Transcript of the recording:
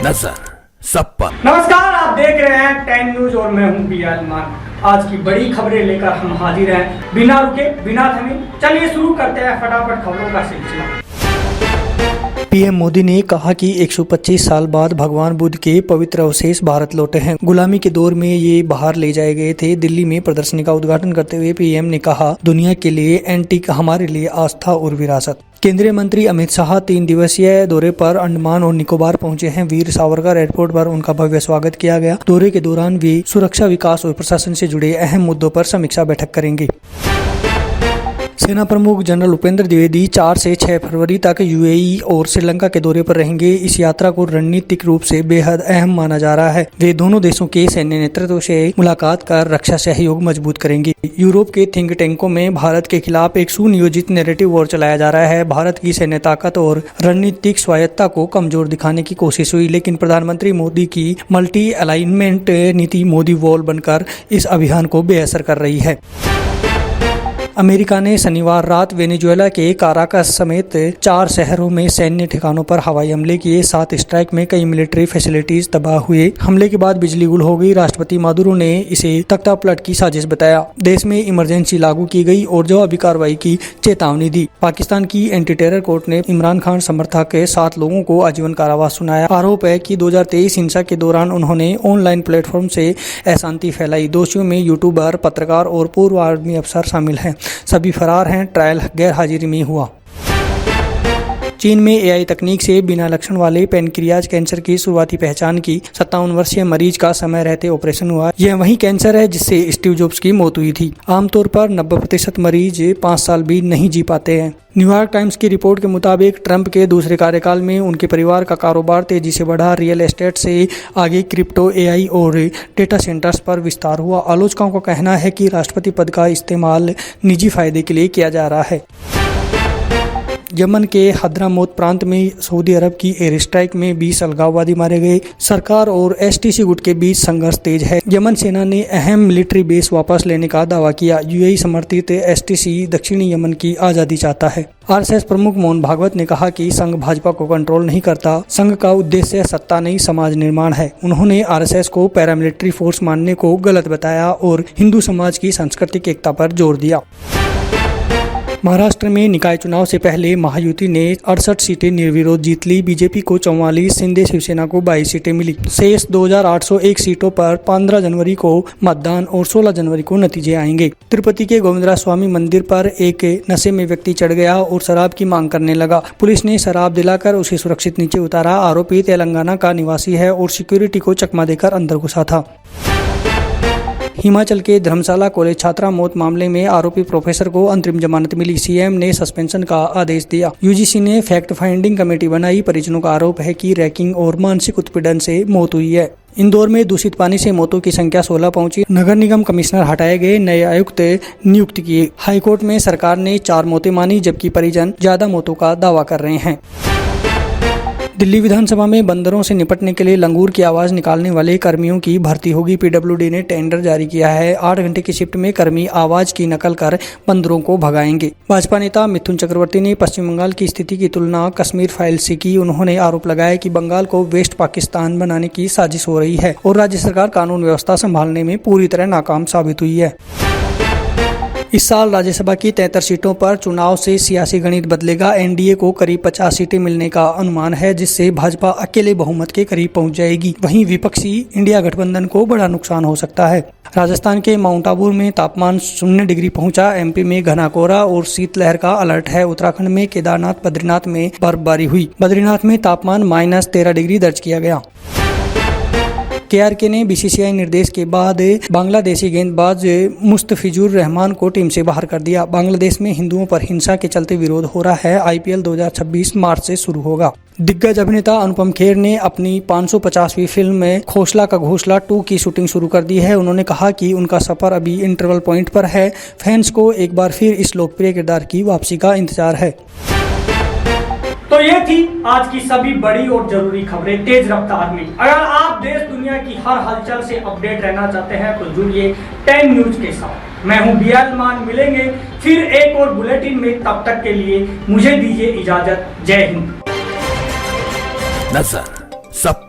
नजर सब पर। नमस्कार, आप देख रहे हैं 10 न्यूज और मैं हूं बियाल मान। आज की बड़ी खबरें लेकर हम हाजिर हैं बिना रुके बिना थमे। चलिए शुरू करते हैं फटाफट खबरों का सिलसिला। पीएम मोदी ने कहा कि 125 साल बाद भगवान बुद्ध के पवित्र अवशेष भारत लौटे हैं। गुलामी के दौर में ये बाहर ले जाए गए थे। दिल्ली में प्रदर्शनी का उद्घाटन करते हुए पीएम ने कहा, दुनिया के लिए एंटीक, हमारे लिए आस्था और विरासत। केंद्रीय मंत्री अमित शाह 3 दिवसीय दौरे पर अंडमान और निकोबार पहुंचे हैं। वीर सावरकर एयरपोर्ट पर उनका भव्य स्वागत किया गया। दौरे के दौरान वे सुरक्षा, विकास और प्रशासन से जुड़े अहम मुद्दों पर समीक्षा बैठक करेंगे। सेना प्रमुख जनरल उपेंद्र द्विवेदी 4 से 6 फरवरी तक यूएई और श्रीलंका के दौरे पर रहेंगे। इस यात्रा को रणनीतिक रूप से बेहद अहम माना जा रहा है। वे दोनों देशों के सैन्य नेतृत्व से मुलाकात कर रक्षा सहयोग मजबूत करेंगे। यूरोप के थिंक टैंकों में भारत के खिलाफ एक सुनियोजित नैरेटिव वॉर चलाया जा रहा है। भारत की सैन्य ताकत और रणनीतिक स्वायत्ता को कमजोर दिखाने की कोशिश हुई, लेकिन प्रधानमंत्री मोदी की मल्टी अलाइनमेंट नीति मोदी वॉल बनकर इस अभियान को बेअसर कर रही है। अमेरिका ने शनिवार रात वेनेजुएला के काराकस समेत 4 शहरों में सैन्य ठिकानों पर हवाई हमले किए। 7 स्ट्राइक में कई मिलिट्री फैसिलिटीज तबाह हुए। हमले के बाद बिजली गुल हो गई। राष्ट्रपति मादुरो ने इसे तख्तापलट की साजिश बताया। देश में इमरजेंसी लागू की गई और जवाबी कार्रवाई की चेतावनी दी। पाकिस्तान की एंटी टेरर कोर्ट ने इमरान खान समर्थक के 7 लोगों को आजीवन कारावास सुनाया। आरोप है कि 2023 हिंसा के दौरान उन्होंने ऑनलाइन प्लेटफॉर्म से अशांति फैलाई। दोषियों में यूट्यूबर, पत्रकार और पूर्व आर्मी अफसर शामिल हैं। सभी फरार हैं। ट्रायल गैर हाजिरी में हुआ। चीन में एआई तकनीक से बिना लक्षण वाले पैनक्रियाज कैंसर की शुरुआती पहचान की। 57 वर्षीय मरीज का समय रहते ऑपरेशन हुआ। यह वही कैंसर है जिससे स्टीव जॉब्स की मौत हुई थी। आमतौर पर 90% मरीज 5 साल भी नहीं जी पाते हैं। न्यूयॉर्क टाइम्स की रिपोर्ट के मुताबिक ट्रंप के दूसरे कार्यकाल में उनके परिवार का कारोबार तेजी से बढ़ा। रियल एस्टेट से आगे क्रिप्टो, एआई और डेटा सेंटर्स पर विस्तार हुआ। आलोचकों का कहना है कि राष्ट्रपति पद का इस्तेमाल निजी फायदे के लिए किया जा रहा है। यमन के हद्रामौत प्रांत में सऊदी अरब की एयर स्ट्राइक में 20 अलगाववादी मारे गए। सरकार और एसटीसी गुट के बीच संघर्ष तेज है। यमन सेना ने अहम मिलिट्री बेस वापस लेने का दावा किया। यूएई समर्थित एसटीसी दक्षिणी यमन की आजादी चाहता है। आरएसएस प्रमुख मोहन भागवत ने कहा कि संघ भाजपा को कंट्रोल नहीं करता। संघ का उद्देश्य सत्ता नहीं, समाज निर्माण है। उन्होंने आरएसएस को पैरामिलिट्री फोर्स मानने को गलत बताया और हिंदू समाज की सांस्कृतिक एकता पर जोर दिया। महाराष्ट्र में निकाय चुनाव से पहले महायुति ने 68 सीटें निर्विरोध जीत ली। बीजेपी को 44, शिंदे शिवसेना को 22 सीटें मिली। शेष 2801 सीटों पर 15 जनवरी को मतदान और 16 जनवरी को नतीजे आएंगे। तिरुपति के गोविंदराज स्वामी मंदिर पर एक नशे में व्यक्ति चढ़ गया और शराब की मांग करने लगा। पुलिस ने शराब दिलाकर उसे सुरक्षित नीचे उतारा। आरोपी तेलंगाना का निवासी है और सिक्योरिटी को चकमा देकर अंदर घुसा था। हिमाचल के धर्मशाला कॉलेज छात्रा मौत मामले में आरोपी प्रोफेसर को अंतरिम जमानत मिली। सीएम ने सस्पेंशन का आदेश दिया। यूजीसी ने फैक्ट फाइंडिंग कमेटी बनाई। परिजनों का आरोप है कि रैगिंग और मानसिक उत्पीड़न से मौत हुई है। इंदौर में दूषित पानी से मौतों की संख्या 16 पहुंची। नगर निगम कमिश्नर हटाए गए, नए आयुक्त नियुक्त किए। हाईकोर्ट में सरकार ने 4 मौतें मानी, जबकि परिजन ज्यादा मौतों का दावा कर रहे हैं। दिल्ली विधानसभा में बंदरों से निपटने के लिए लंगूर की आवाज निकालने वाले कर्मियों की भर्ती होगी। पीडब्ल्यूडी ने टेंडर जारी किया है। 8 घंटे की शिफ्ट में कर्मी आवाज की नकल कर बंदरों को भगाएंगे। भाजपा नेता मिथुन चक्रवर्ती ने पश्चिम बंगाल की स्थिति की तुलना कश्मीर फाइल से की। उन्होंने आरोप लगाया कि बंगाल को वेस्ट पाकिस्तान बनाने की साजिश हो रही है और राज्य सरकार कानून व्यवस्था संभालने में पूरी तरह नाकाम साबित हुई है। इस साल राज्यसभा की 73 सीटों पर चुनाव से सियासी गणित बदलेगा। एनडीए को करीब 50 सीटें मिलने का अनुमान है, जिससे भाजपा अकेले बहुमत के करीब पहुंच जाएगी। वहीं विपक्षी इंडिया गठबंधन को बड़ा नुकसान हो सकता है। राजस्थान के माउंट आबू में तापमान 0 डिग्री पहुंचा। एमपी में घना कोहरा और शीतलहर का अलर्ट है। उत्तराखंड में केदारनाथ, बद्रीनाथ में बर्फबारी हुई। बद्रीनाथ में तापमान -13 डिग्री दर्ज किया गया। केआरके ने बीसीसीआई निर्देश के बाद बांग्लादेशी गेंदबाज मुस्तफिजुर रहमान को टीम से बाहर कर दिया। बांग्लादेश में हिंदुओं पर हिंसा के चलते विरोध हो रहा है। आईपीएल 2026 मार्च से शुरू होगा। दिग्गज अभिनेता अनुपम खेर ने अपनी 550वीं फिल्म खोसला का घोंसला 2 की शूटिंग शुरू कर दी है। उन्होंने कहा कि उनका सफर अभी इंटरवल पॉइंट पर है। फैंस को एक बार फिर इस लोकप्रिय किरदार की वापसी का इंतजार है। तो ये थी आज की सभी बड़ी और जरूरी खबरें तेज रफ्तार में। अगर आप देश दुनिया की हर हलचल से अपडेट रहना चाहते हैं तो जुड़िए 10 न्यूज के साथ। मैं हूं बियाल मान। मिलेंगे फिर एक और बुलेटिन में। तब तक के लिए मुझे दीजिए इजाजत। जय हिंद। नजर सब पर।